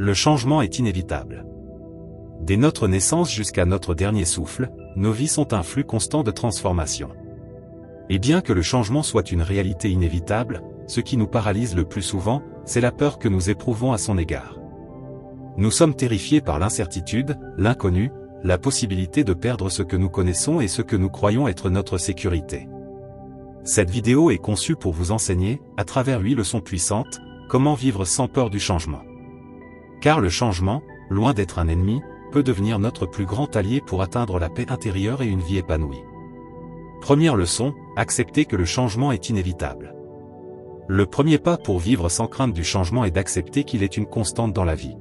Le changement est inévitable. Dès notre naissance jusqu'à notre dernier souffle, nos vies sont un flux constant de transformation. Et bien que le changement soit une réalité inévitable, ce qui nous paralyse le plus souvent, c'est la peur que nous éprouvons à son égard. Nous sommes terrifiés par l'incertitude, l'inconnu, la possibilité de perdre ce que nous connaissons et ce que nous croyons être notre sécurité. Cette vidéo est conçue pour vous enseigner, à travers 8 leçons puissantes, comment vivre sans peur du changement. Car le changement, loin d'être un ennemi, peut devenir notre plus grand allié pour atteindre la paix intérieure et une vie épanouie. Première leçon, accepter que le changement est inévitable. Le premier pas pour vivre sans crainte du changement est d'accepter qu'il est une constante dans la vie.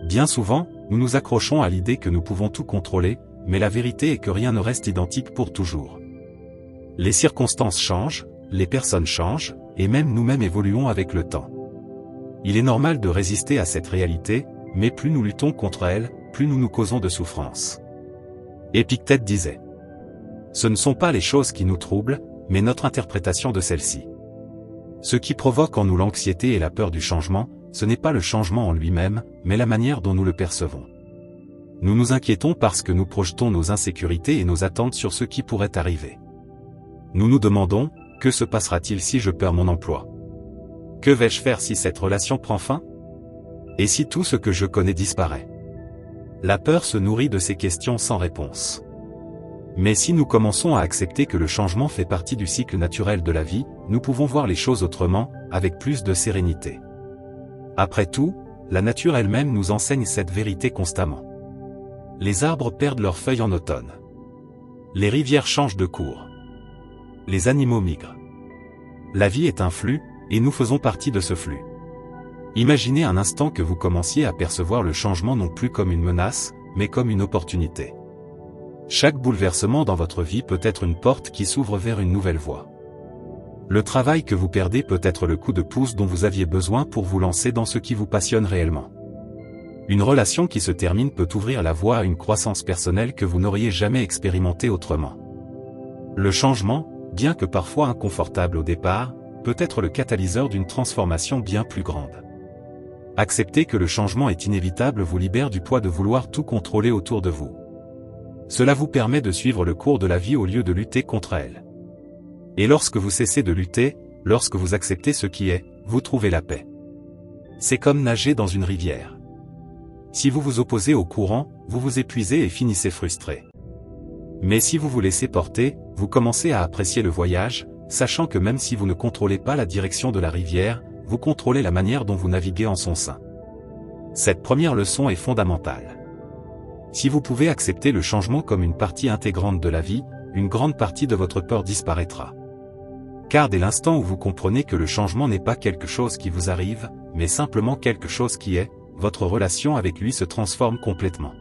Bien souvent, nous nous accrochons à l'idée que nous pouvons tout contrôler, mais la vérité est que rien ne reste identique pour toujours. Les circonstances changent, les personnes changent, et même nous-mêmes évoluons avec le temps. Il est normal de résister à cette réalité, mais plus nous luttons contre elle, plus nous nous causons de souffrance. Épictète disait: ce ne sont pas les choses qui nous troublent, mais notre interprétation de celles-ci. Ce qui provoque en nous l'anxiété et la peur du changement, ce n'est pas le changement en lui-même, mais la manière dont nous le percevons. Nous nous inquiétons parce que nous projetons nos insécurités et nos attentes sur ce qui pourrait arriver. Nous nous demandons, que se passera-t-il si je perds mon emploi? Que vais-je faire si cette relation prend fin? Et si tout ce que je connais disparaît? La peur se nourrit de ces questions sans réponse. Mais si nous commençons à accepter que le changement fait partie du cycle naturel de la vie, nous pouvons voir les choses autrement, avec plus de sérénité. Après tout, la nature elle-même nous enseigne cette vérité constamment. Les arbres perdent leurs feuilles en automne. Les rivières changent de cours. Les animaux migrent. La vie est un flux, et nous faisons partie de ce flux. Imaginez un instant que vous commenciez à percevoir le changement non plus comme une menace, mais comme une opportunité. Chaque bouleversement dans votre vie peut être une porte qui s'ouvre vers une nouvelle voie. Le travail que vous perdez peut être le coup de pouce dont vous aviez besoin pour vous lancer dans ce qui vous passionne réellement. Une relation qui se termine peut ouvrir la voie à une croissance personnelle que vous n'auriez jamais expérimentée autrement. Le changement, bien que parfois inconfortable au départ, peut être le catalyseur d'une transformation bien plus grande. Accepter que le changement est inévitable vous libère du poids de vouloir tout contrôler autour de vous. Cela vous permet de suivre le cours de la vie au lieu de lutter contre elle. Et lorsque vous cessez de lutter, lorsque vous acceptez ce qui est, vous trouvez la paix. C'est comme nager dans une rivière. Si vous vous opposez au courant, vous vous épuisez et finissez frustré. Mais si vous vous laissez porter, vous commencez à apprécier le voyage, sachant que même si vous ne contrôlez pas la direction de la rivière, vous contrôlez la manière dont vous naviguez en son sein. Cette première leçon est fondamentale. Si vous pouvez accepter le changement comme une partie intégrante de la vie, une grande partie de votre peur disparaîtra. Car dès l'instant où vous comprenez que le changement n'est pas quelque chose qui vous arrive, mais simplement quelque chose qui est, votre relation avec lui se transforme complètement.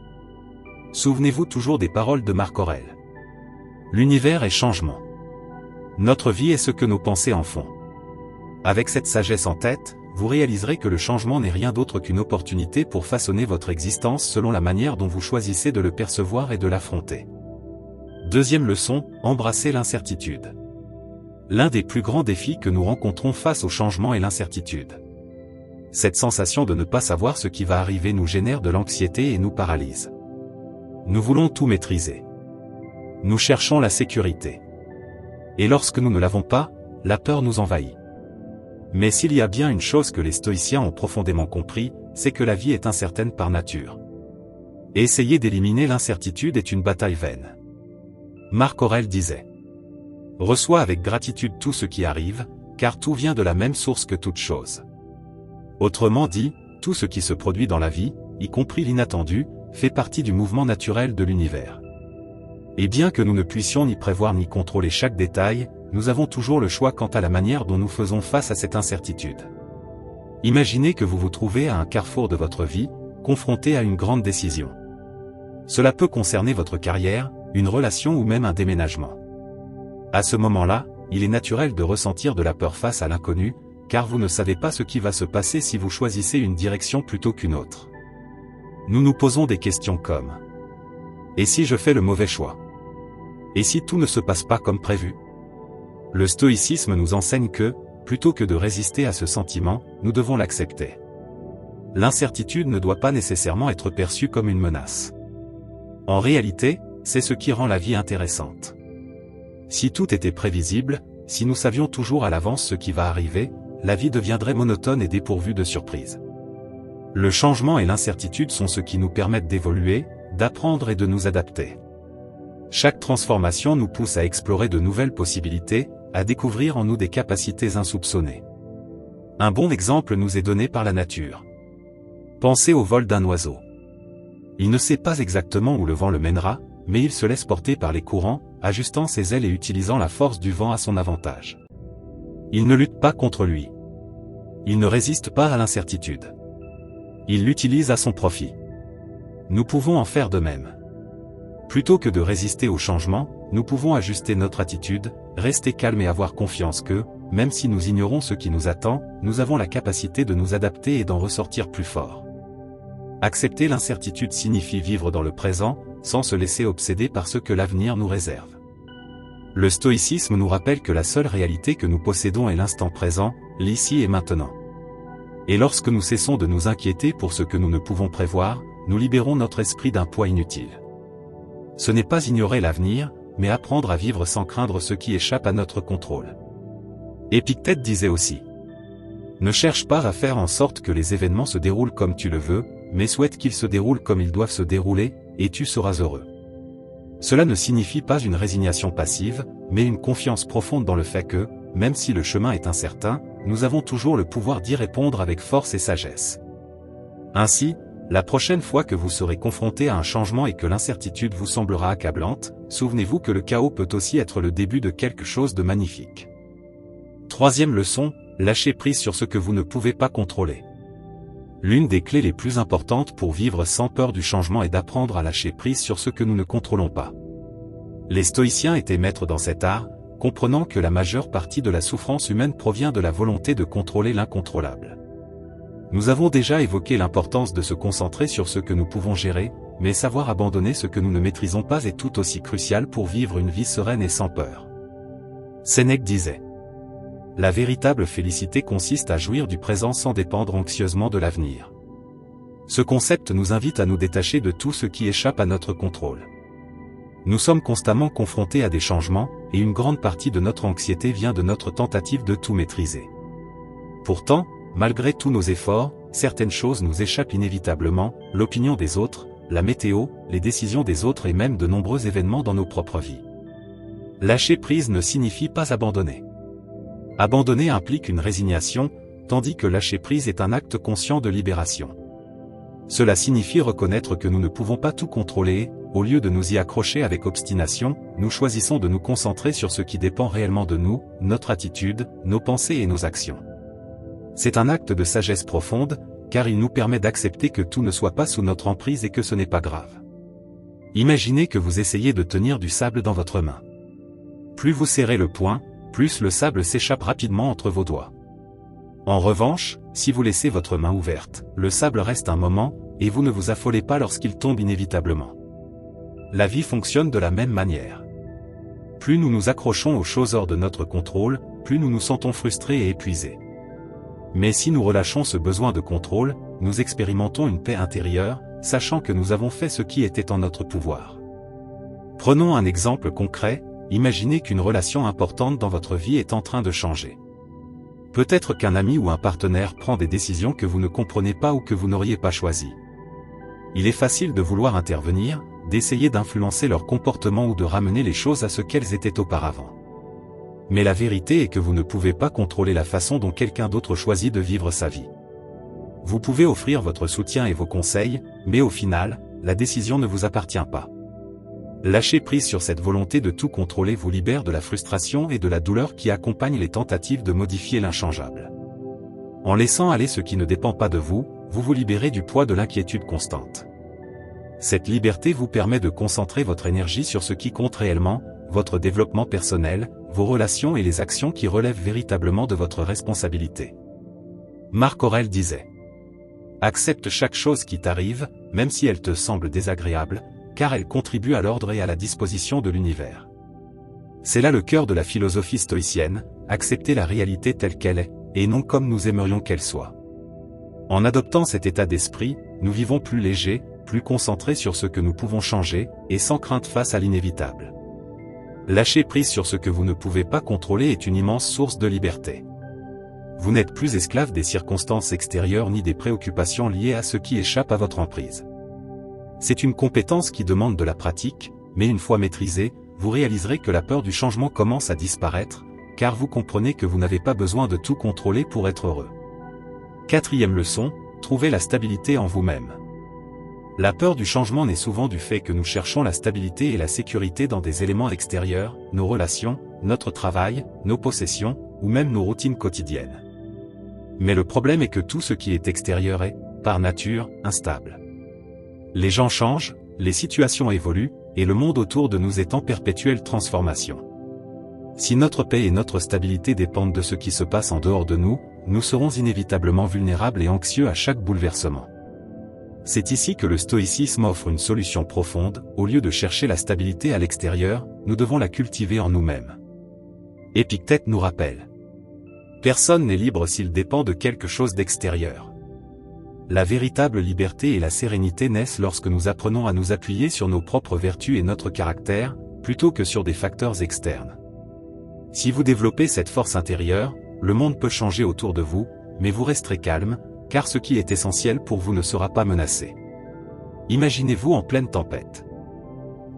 Souvenez-vous toujours des paroles de Marc Aurèle. L'univers est changement. Notre vie est ce que nos pensées en font. Avec cette sagesse en tête, vous réaliserez que le changement n'est rien d'autre qu'une opportunité pour façonner votre existence selon la manière dont vous choisissez de le percevoir et de l'affronter. Deuxième leçon, embrasser l'incertitude. L'un des plus grands défis que nous rencontrons face au changement est l'incertitude. Cette sensation de ne pas savoir ce qui va arriver nous génère de l'anxiété et nous paralyse. Nous voulons tout maîtriser. Nous cherchons la sécurité. Et lorsque nous ne l'avons pas, la peur nous envahit. Mais s'il y a bien une chose que les stoïciens ont profondément compris, c'est que la vie est incertaine par nature. Et essayer d'éliminer l'incertitude est une bataille vaine. Marc Aurèle disait: reçois avec gratitude tout ce qui arrive, car tout vient de la même source que toute chose. Autrement dit, tout ce qui se produit dans la vie, y compris l'inattendu, fait partie du mouvement naturel de l'univers. Et bien que nous ne puissions ni prévoir ni contrôler chaque détail, nous avons toujours le choix quant à la manière dont nous faisons face à cette incertitude. Imaginez que vous vous trouvez à un carrefour de votre vie, confronté à une grande décision. Cela peut concerner votre carrière, une relation ou même un déménagement. À ce moment-là, il est naturel de ressentir de la peur face à l'inconnu, car vous ne savez pas ce qui va se passer si vous choisissez une direction plutôt qu'une autre. Nous nous posons des questions comme: et si je fais le mauvais choix? Et si tout ne se passe pas comme prévu? Le stoïcisme nous enseigne que, plutôt que de résister à ce sentiment, nous devons l'accepter. l'incertitude ne doit pas nécessairement être perçue comme une menace. En réalité, c'est ce qui rend la vie intéressante. Si tout était prévisible, si nous savions toujours à l'avance ce qui va arriver, la vie deviendrait monotone et dépourvue de surprises. Le changement et l'incertitude sont ce qui nous permettent d'évoluer, d'apprendre et de nous adapter. Chaque transformation nous pousse à explorer de nouvelles possibilités, à découvrir en nous des capacités insoupçonnées. Un bon exemple nous est donné par la nature. Pensez au vol d'un oiseau. Il ne sait pas exactement où le vent le mènera, mais il se laisse porter par les courants, ajustant ses ailes et utilisant la force du vent à son avantage. Il ne lutte pas contre lui. Il ne résiste pas à l'incertitude. Il l'utilise à son profit. Nous pouvons en faire de même. Plutôt que de résister au changement, nous pouvons ajuster notre attitude, rester calme et avoir confiance que, même si nous ignorons ce qui nous attend, nous avons la capacité de nous adapter et d'en ressortir plus forts. Accepter l'incertitude signifie vivre dans le présent, sans se laisser obséder par ce que l'avenir nous réserve. Le stoïcisme nous rappelle que la seule réalité que nous possédons est l'instant présent, l'ici et maintenant. Et lorsque nous cessons de nous inquiéter pour ce que nous ne pouvons prévoir, nous libérons notre esprit d'un poids inutile. Ce n'est pas ignorer l'avenir, mais apprendre à vivre sans craindre ce qui échappe à notre contrôle. Épictète disait aussi: ne cherche pas à faire en sorte que les événements se déroulent comme tu le veux, mais souhaite qu'ils se déroulent comme ils doivent se dérouler, et tu seras heureux. Cela ne signifie pas une résignation passive, mais une confiance profonde dans le fait que, même si le chemin est incertain, nous avons toujours le pouvoir d'y répondre avec force et sagesse. Ainsi, la prochaine fois que vous serez confronté à un changement et que l'incertitude vous semblera accablante, souvenez-vous que le chaos peut aussi être le début de quelque chose de magnifique. Troisième leçon, lâchez prise sur ce que vous ne pouvez pas contrôler. L'une des clés les plus importantes pour vivre sans peur du changement est d'apprendre à lâcher prise sur ce que nous ne contrôlons pas. Les stoïciens étaient maîtres dans cet art, comprenant que la majeure partie de la souffrance humaine provient de la volonté de contrôler l'incontrôlable. Nous avons déjà évoqué l'importance de se concentrer sur ce que nous pouvons gérer, mais savoir abandonner ce que nous ne maîtrisons pas est tout aussi crucial pour vivre une vie sereine et sans peur. Sénèque disait: la véritable félicité consiste à jouir du présent sans dépendre anxieusement de l'avenir. Ce concept nous invite à nous détacher de tout ce qui échappe à notre contrôle. Nous sommes constamment confrontés à des changements, et une grande partie de notre anxiété vient de notre tentative de tout maîtriser. Pourtant, malgré tous nos efforts, certaines choses nous échappent inévitablement, l'opinion des autres, la météo, les décisions des autres et même de nombreux événements dans nos propres vies. Lâcher prise ne signifie pas abandonner. Abandonner implique une résignation, tandis que lâcher prise est un acte conscient de libération. Cela signifie reconnaître que nous ne pouvons pas tout contrôler, au lieu de nous y accrocher avec obstination, nous choisissons de nous concentrer sur ce qui dépend réellement de nous, notre attitude, nos pensées et nos actions. C'est un acte de sagesse profonde, car il nous permet d'accepter que tout ne soit pas sous notre emprise et que ce n'est pas grave. Imaginez que vous essayez de tenir du sable dans votre main. Plus vous serrez le poing, plus le sable s'échappe rapidement entre vos doigts. En revanche, si vous laissez votre main ouverte, le sable reste un moment, et vous ne vous affolez pas lorsqu'il tombe inévitablement. La vie fonctionne de la même manière. Plus nous nous accrochons aux choses hors de notre contrôle, plus nous nous sentons frustrés et épuisés. Mais si nous relâchons ce besoin de contrôle, nous expérimentons une paix intérieure, sachant que nous avons fait ce qui était en notre pouvoir. Prenons un exemple concret. Imaginez qu'une relation importante dans votre vie est en train de changer. Peut-être qu'un ami ou un partenaire prend des décisions que vous ne comprenez pas ou que vous n'auriez pas choisies. Il est facile de vouloir intervenir, d'essayer d'influencer leur comportement ou de ramener les choses à ce qu'elles étaient auparavant. Mais la vérité est que vous ne pouvez pas contrôler la façon dont quelqu'un d'autre choisit de vivre sa vie. Vous pouvez offrir votre soutien et vos conseils, mais au final, la décision ne vous appartient pas. Lâcher prise sur cette volonté de tout contrôler vous libère de la frustration et de la douleur qui accompagnent les tentatives de modifier l'inchangeable. En laissant aller ce qui ne dépend pas de vous, vous vous libérez du poids de l'inquiétude constante. Cette liberté vous permet de concentrer votre énergie sur ce qui compte réellement, votre développement personnel, vos relations et les actions qui relèvent véritablement de votre responsabilité. Marc Aurèle disait: accepte chaque chose qui t'arrive, même si elle te semble désagréable, car elle contribue à l'ordre et à la disposition de l'univers. C'est là le cœur de la philosophie stoïcienne, accepter la réalité telle qu'elle est, et non comme nous aimerions qu'elle soit. En adoptant cet état d'esprit, nous vivons plus légers, plus concentrés sur ce que nous pouvons changer, et sans crainte face à l'inévitable. Lâcher prise sur ce que vous ne pouvez pas contrôler est une immense source de liberté. Vous n'êtes plus esclave des circonstances extérieures ni des préoccupations liées à ce qui échappe à votre emprise. C'est une compétence qui demande de la pratique, mais une fois maîtrisée, vous réaliserez que la peur du changement commence à disparaître, car vous comprenez que vous n'avez pas besoin de tout contrôler pour être heureux. Quatrième leçon, trouvez la stabilité en vous-même. La peur du changement naît souvent du fait que nous cherchons la stabilité et la sécurité dans des éléments extérieurs, nos relations, notre travail, nos possessions, ou même nos routines quotidiennes. Mais le problème est que tout ce qui est extérieur est, par nature, instable. Les gens changent, les situations évoluent, et le monde autour de nous est en perpétuelle transformation. Si notre paix et notre stabilité dépendent de ce qui se passe en dehors de nous, nous serons inévitablement vulnérables et anxieux à chaque bouleversement. C'est ici que le stoïcisme offre une solution profonde. Au lieu de chercher la stabilité à l'extérieur, nous devons la cultiver en nous-mêmes. Épictète nous rappelle: personne n'est libre s'il dépend de quelque chose d'extérieur. La véritable liberté et la sérénité naissent lorsque nous apprenons à nous appuyer sur nos propres vertus et notre caractère, plutôt que sur des facteurs externes. Si vous développez cette force intérieure, le monde peut changer autour de vous, mais vous resterez calme, car ce qui est essentiel pour vous ne sera pas menacé. Imaginez-vous en pleine tempête.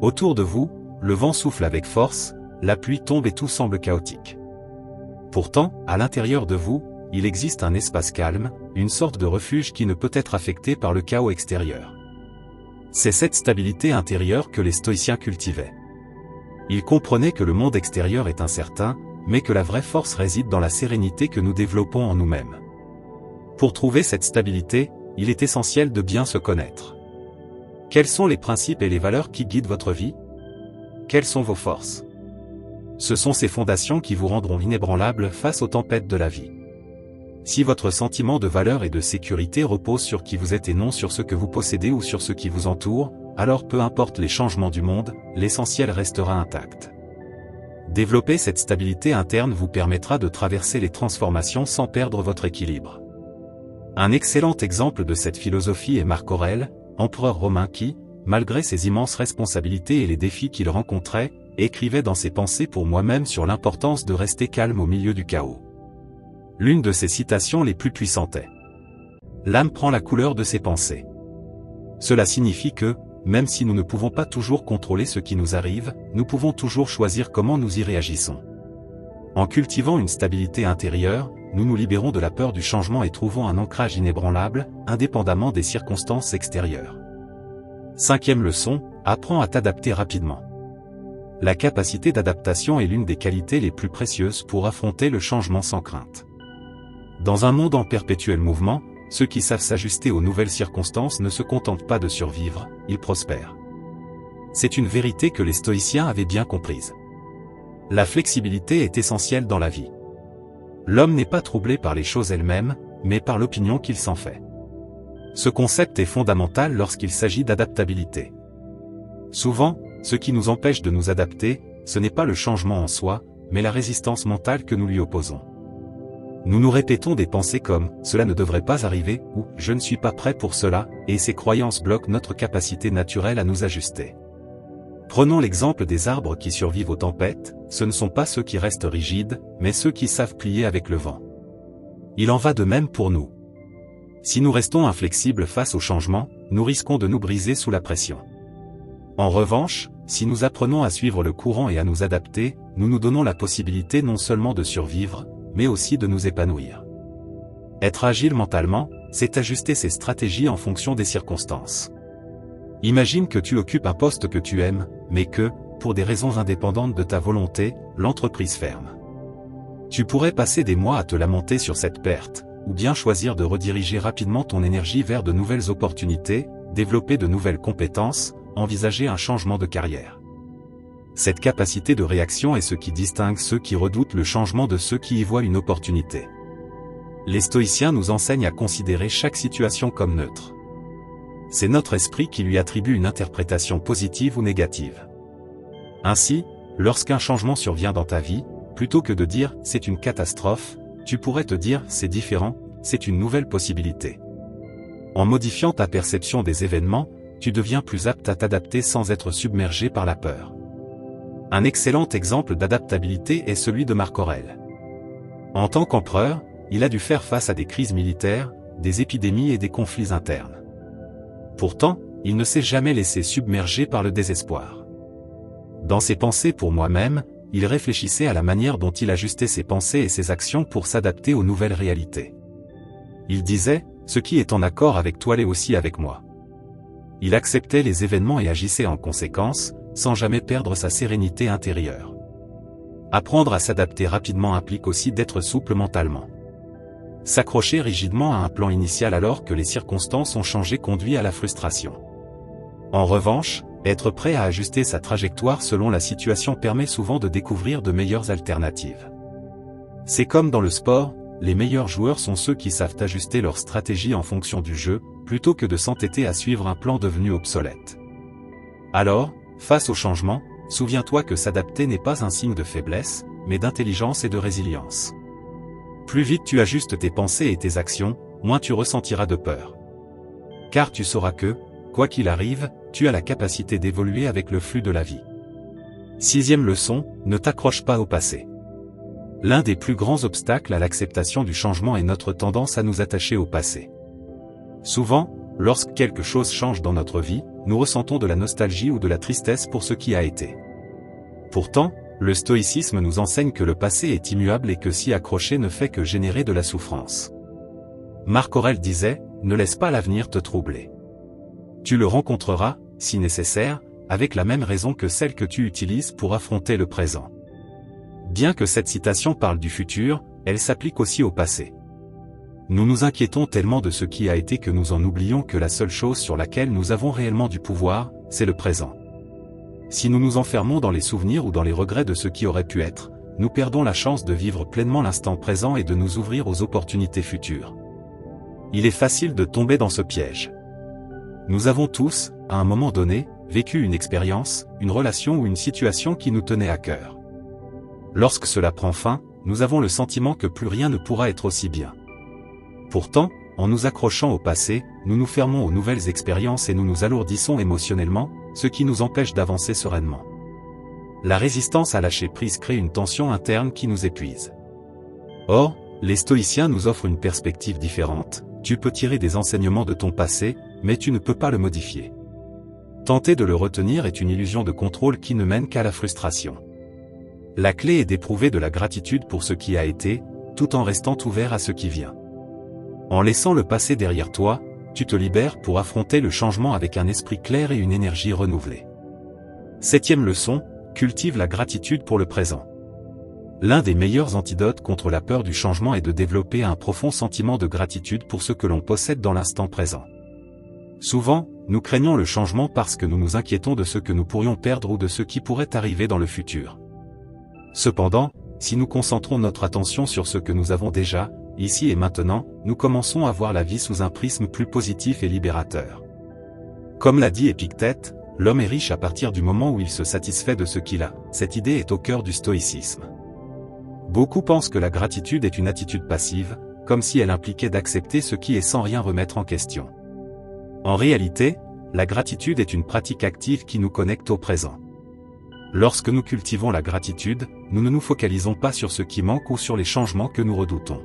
Autour de vous, le vent souffle avec force, la pluie tombe et tout semble chaotique. Pourtant, à l'intérieur de vous, il existe un espace calme, une sorte de refuge qui ne peut être affecté par le chaos extérieur. C'est cette stabilité intérieure que les stoïciens cultivaient. Ils comprenaient que le monde extérieur est incertain, mais que la vraie force réside dans la sérénité que nous développons en nous-mêmes. Pour trouver cette stabilité, il est essentiel de bien se connaître. Quels sont les principes et les valeurs qui guident votre vie? Quelles sont vos forces? Ce sont ces fondations qui vous rendront inébranlables face aux tempêtes de la vie. Si votre sentiment de valeur et de sécurité repose sur qui vous êtes et non sur ce que vous possédez ou sur ce qui vous entoure, alors peu importe les changements du monde, l'essentiel restera intact. Développer cette stabilité interne vous permettra de traverser les transformations sans perdre votre équilibre. Un excellent exemple de cette philosophie est Marc Aurèle, empereur romain qui, malgré ses immenses responsabilités et les défis qu'il rencontrait, écrivait dans ses pensées pour moi-même sur l'importance de rester calme au milieu du chaos. L'une de ses citations les plus puissantes est: l'âme prend la couleur de ses pensées. Cela signifie que, même si nous ne pouvons pas toujours contrôler ce qui nous arrive, nous pouvons toujours choisir comment nous y réagissons. En cultivant une stabilité intérieure, nous nous libérons de la peur du changement et trouvons un ancrage inébranlable, indépendamment des circonstances extérieures. Cinquième leçon, apprends à t'adapter rapidement. La capacité d'adaptation est l'une des qualités les plus précieuses pour affronter le changement sans crainte. Dans un monde en perpétuel mouvement, ceux qui savent s'ajuster aux nouvelles circonstances ne se contentent pas de survivre, ils prospèrent. C'est une vérité que les stoïciens avaient bien comprise. La flexibilité est essentielle dans la vie. L'homme n'est pas troublé par les choses elles-mêmes, mais par l'opinion qu'il s'en fait. Ce concept est fondamental lorsqu'il s'agit d'adaptabilité. Souvent, ce qui nous empêche de nous adapter, ce n'est pas le changement en soi, mais la résistance mentale que nous lui opposons. Nous nous répétons des pensées comme « cela ne devrait pas arriver » ou « je ne suis pas prêt pour cela » et ces croyances bloquent notre capacité naturelle à nous ajuster. Prenons l'exemple des arbres qui survivent aux tempêtes, ce ne sont pas ceux qui restent rigides, mais ceux qui savent plier avec le vent. Il en va de même pour nous. Si nous restons inflexibles face au changement, nous risquons de nous briser sous la pression. En revanche, si nous apprenons à suivre le courant et à nous adapter, nous nous donnons la possibilité non seulement de survivre, mais aussi de nous épanouir. Être agile mentalement, c'est ajuster ses stratégies en fonction des circonstances. Imagine que tu occupes un poste que tu aimes, mais que, pour des raisons indépendantes de ta volonté, l'entreprise ferme. Tu pourrais passer des mois à te lamenter sur cette perte, ou bien choisir de rediriger rapidement ton énergie vers de nouvelles opportunités, développer de nouvelles compétences, envisager un changement de carrière. Cette capacité de réaction est ce qui distingue ceux qui redoutent le changement de ceux qui y voient une opportunité. Les stoïciens nous enseignent à considérer chaque situation comme neutre. C'est notre esprit qui lui attribue une interprétation positive ou négative. Ainsi, lorsqu'un changement survient dans ta vie, plutôt que de dire « c'est une catastrophe », tu pourrais te dire « c'est différent, c'est une nouvelle possibilité ». En modifiant ta perception des événements, tu deviens plus apte à t'adapter sans être submergé par la peur. Un excellent exemple d'adaptabilité est celui de Marc Aurèle. En tant qu'empereur, il a dû faire face à des crises militaires, des épidémies et des conflits internes. Pourtant, il ne s'est jamais laissé submerger par le désespoir. Dans ses pensées pour moi-même, il réfléchissait à la manière dont il ajustait ses pensées et ses actions pour s'adapter aux nouvelles réalités. Il disait, « Ce qui est en accord avec toi l'est aussi avec moi ». Il acceptait les événements et agissait en conséquence, sans jamais perdre sa sérénité intérieure. Apprendre à s'adapter rapidement implique aussi d'être souple mentalement. S'accrocher rigidement à un plan initial alors que les circonstances ont changé conduit à la frustration. En revanche, être prêt à ajuster sa trajectoire selon la situation permet souvent de découvrir de meilleures alternatives. C'est comme dans le sport, les meilleurs joueurs sont ceux qui savent ajuster leur stratégie en fonction du jeu, plutôt que de s'entêter à suivre un plan devenu obsolète. Alors, face au changement, souviens-toi que s'adapter n'est pas un signe de faiblesse, mais d'intelligence et de résilience. Plus vite tu ajustes tes pensées et tes actions, moins tu ressentiras de peur. Car tu sauras que, quoi qu'il arrive, tu as la capacité d'évoluer avec le flux de la vie. 6e leçon, ne t'accroche pas au passé. L'un des plus grands obstacles à l'acceptation du changement est notre tendance à nous attacher au passé. Souvent, lorsque quelque chose change dans notre vie, nous ressentons de la nostalgie ou de la tristesse pour ce qui a été. Pourtant, le stoïcisme nous enseigne que le passé est immuable et que s'y accrocher ne fait que générer de la souffrance. Marc Aurèle disait, « Ne laisse pas l'avenir te troubler. Tu le rencontreras, si nécessaire, avec la même raison que celle que tu utilises pour affronter le présent. » Bien que cette citation parle du futur, elle s'applique aussi au passé. Nous nous inquiétons tellement de ce qui a été que nous en oublions que la seule chose sur laquelle nous avons réellement du pouvoir, c'est le présent. Si nous nous enfermons dans les souvenirs ou dans les regrets de ce qui aurait pu être, nous perdons la chance de vivre pleinement l'instant présent et de nous ouvrir aux opportunités futures. Il est facile de tomber dans ce piège. Nous avons tous, à un moment donné, vécu une expérience, une relation ou une situation qui nous tenait à cœur. Lorsque cela prend fin, nous avons le sentiment que plus rien ne pourra être aussi bien. Pourtant, en nous accrochant au passé, nous nous fermons aux nouvelles expériences et nous nous alourdissons émotionnellement, ce qui nous empêche d'avancer sereinement. La résistance à lâcher prise crée une tension interne qui nous épuise. Or, les stoïciens nous offrent une perspective différente, tu peux tirer des enseignements de ton passé, mais tu ne peux pas le modifier. Tenter de le retenir est une illusion de contrôle qui ne mène qu'à la frustration. La clé est d'éprouver de la gratitude pour ce qui a été, tout en restant ouvert à ce qui vient. En laissant le passé derrière toi, tu te libères pour affronter le changement avec un esprit clair et une énergie renouvelée. 7e leçon, cultive la gratitude pour le présent. L'un des meilleurs antidotes contre la peur du changement est de développer un profond sentiment de gratitude pour ce que l'on possède dans l'instant présent. Souvent, nous craignons le changement parce que nous nous inquiétons de ce que nous pourrions perdre ou de ce qui pourrait arriver dans le futur. Cependant, si nous concentrons notre attention sur ce que nous avons déjà, ici et maintenant, nous commençons à voir la vie sous un prisme plus positif et libérateur. Comme l'a dit Épictète, l'homme est riche à partir du moment où il se satisfait de ce qu'il a. Cette idée est au cœur du stoïcisme. Beaucoup pensent que la gratitude est une attitude passive, comme si elle impliquait d'accepter ce qui est sans rien remettre en question. En réalité, la gratitude est une pratique active qui nous connecte au présent. Lorsque nous cultivons la gratitude, nous ne nous focalisons pas sur ce qui manque ou sur les changements que nous redoutons.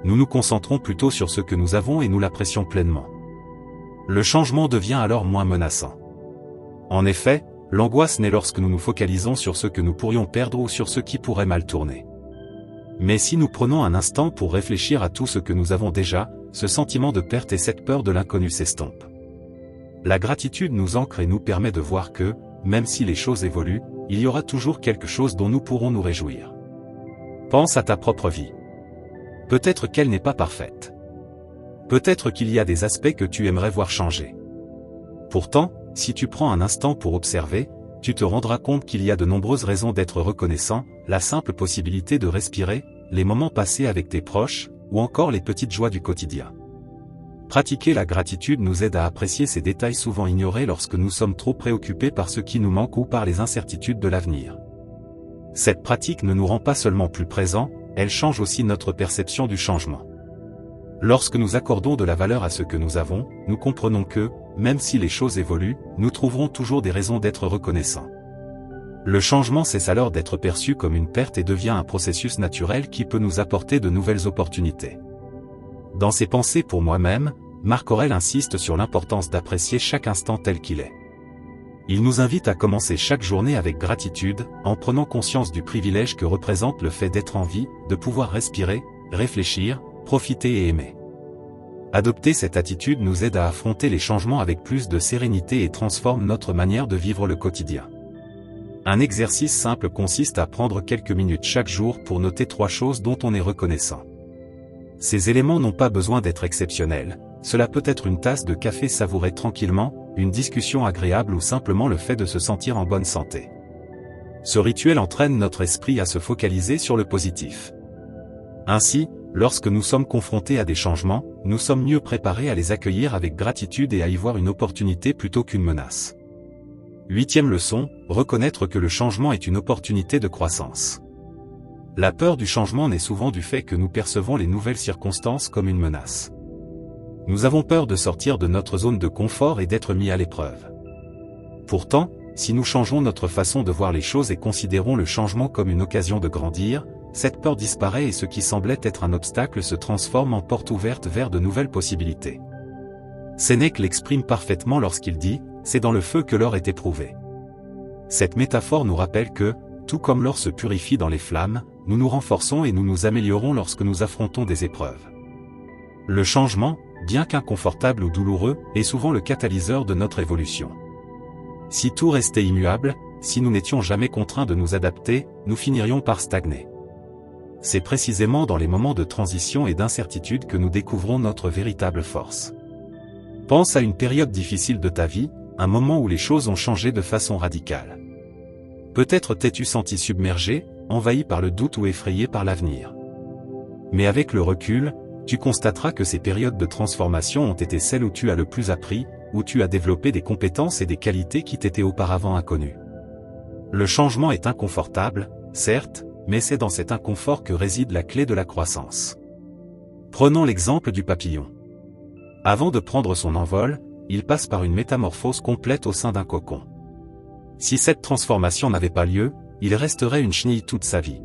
Nous nous concentrons plutôt sur ce que nous avons et nous l'apprécions pleinement. Le changement devient alors moins menaçant. En effet, l'angoisse naît lorsque nous nous focalisons sur ce que nous pourrions perdre ou sur ce qui pourrait mal tourner. Mais si nous prenons un instant pour réfléchir à tout ce que nous avons déjà, ce sentiment de perte et cette peur de l'inconnu s'estompent. La gratitude nous ancre et nous permet de voir que, même si les choses évoluent, il y aura toujours quelque chose dont nous pourrons nous réjouir. Pense à ta propre vie. Peut-être qu'elle n'est pas parfaite. Peut-être qu'il y a des aspects que tu aimerais voir changer. Pourtant, si tu prends un instant pour observer, tu te rendras compte qu'il y a de nombreuses raisons d'être reconnaissant, la simple possibilité de respirer, les moments passés avec tes proches, ou encore les petites joies du quotidien. Pratiquer la gratitude nous aide à apprécier ces détails souvent ignorés lorsque nous sommes trop préoccupés par ce qui nous manque ou par les incertitudes de l'avenir. Cette pratique ne nous rend pas seulement plus présents, elle change aussi notre perception du changement. Lorsque nous accordons de la valeur à ce que nous avons, nous comprenons que, même si les choses évoluent, nous trouverons toujours des raisons d'être reconnaissants. Le changement cesse alors d'être perçu comme une perte et devient un processus naturel qui peut nous apporter de nouvelles opportunités. Dans ses pensées pour moi-même, Marc Aurèle insiste sur l'importance d'apprécier chaque instant tel qu'il est. Il nous invite à commencer chaque journée avec gratitude, en prenant conscience du privilège que représente le fait d'être en vie, de pouvoir respirer, réfléchir, profiter et aimer. Adopter cette attitude nous aide à affronter les changements avec plus de sérénité et transforme notre manière de vivre le quotidien. Un exercice simple consiste à prendre quelques minutes chaque jour pour noter 3 choses dont on est reconnaissant. Ces éléments n'ont pas besoin d'être exceptionnels, cela peut être une tasse de café savourée tranquillement, une discussion agréable ou simplement le fait de se sentir en bonne santé. Ce rituel entraîne notre esprit à se focaliser sur le positif. Ainsi, lorsque nous sommes confrontés à des changements, nous sommes mieux préparés à les accueillir avec gratitude et à y voir une opportunité plutôt qu'une menace. 8e leçon, reconnaître que le changement est une opportunité de croissance. La peur du changement naît souvent du fait que nous percevons les nouvelles circonstances comme une menace. Nous avons peur de sortir de notre zone de confort et d'être mis à l'épreuve. Pourtant, si nous changeons notre façon de voir les choses et considérons le changement comme une occasion de grandir, cette peur disparaît et ce qui semblait être un obstacle se transforme en porte ouverte vers de nouvelles possibilités. Sénèque l'exprime parfaitement lorsqu'il dit « C'est dans le feu que l'or est éprouvé ». Cette métaphore nous rappelle que, tout comme l'or se purifie dans les flammes, nous nous renforçons et nous nous améliorons lorsque nous affrontons des épreuves. Le changement, bien qu'inconfortable ou douloureux, est souvent le catalyseur de notre évolution. Si tout restait immuable, si nous n'étions jamais contraints de nous adapter, nous finirions par stagner. C'est précisément dans les moments de transition et d'incertitude que nous découvrons notre véritable force. Pense à une période difficile de ta vie, un moment où les choses ont changé de façon radicale. Peut-être t'es-tu senti submergé, envahi par le doute ou effrayé par l'avenir. Mais avec le recul, tu constateras que ces périodes de transformation ont été celles où tu as le plus appris, où tu as développé des compétences et des qualités qui t'étaient auparavant inconnues. Le changement est inconfortable, certes, mais c'est dans cet inconfort que réside la clé de la croissance. Prenons l'exemple du papillon. Avant de prendre son envol, il passe par une métamorphose complète au sein d'un cocon. Si cette transformation n'avait pas lieu, il resterait une chenille toute sa vie.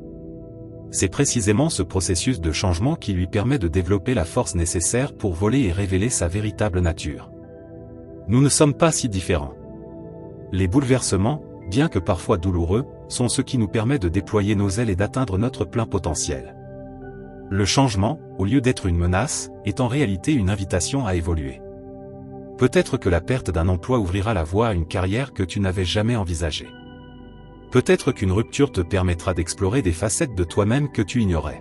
C'est précisément ce processus de changement qui lui permet de développer la force nécessaire pour voler et révéler sa véritable nature. Nous ne sommes pas si différents. Les bouleversements, bien que parfois douloureux, sont ce qui nous permet de déployer nos ailes et d'atteindre notre plein potentiel. Le changement, au lieu d'être une menace, est en réalité une invitation à évoluer. Peut-être que la perte d'un emploi ouvrira la voie à une carrière que tu n'avais jamais envisagée. Peut-être qu'une rupture te permettra d'explorer des facettes de toi-même que tu ignorais.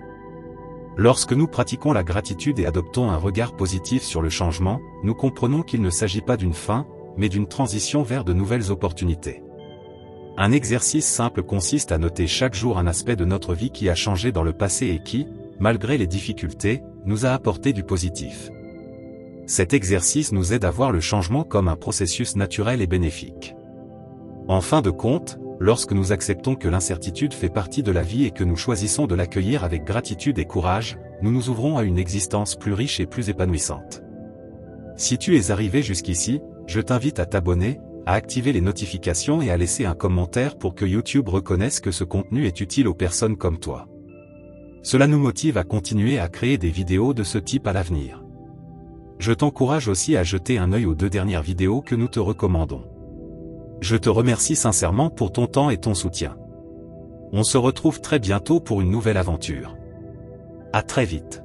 Lorsque nous pratiquons la gratitude et adoptons un regard positif sur le changement, nous comprenons qu'il ne s'agit pas d'une fin, mais d'une transition vers de nouvelles opportunités. Un exercice simple consiste à noter chaque jour un aspect de notre vie qui a changé dans le passé et qui, malgré les difficultés, nous a apporté du positif. Cet exercice nous aide à voir le changement comme un processus naturel et bénéfique. En fin de compte, lorsque nous acceptons que l'incertitude fait partie de la vie et que nous choisissons de l'accueillir avec gratitude et courage, nous nous ouvrons à une existence plus riche et plus épanouissante. Si tu es arrivé jusqu'ici, je t'invite à t'abonner, à activer les notifications et à laisser un commentaire pour que YouTube reconnaisse que ce contenu est utile aux personnes comme toi. Cela nous motive à continuer à créer des vidéos de ce type à l'avenir. Je t'encourage aussi à jeter un œil aux 2 dernières vidéos que nous te recommandons. Je te remercie sincèrement pour ton temps et ton soutien. On se retrouve très bientôt pour une nouvelle aventure. À très vite.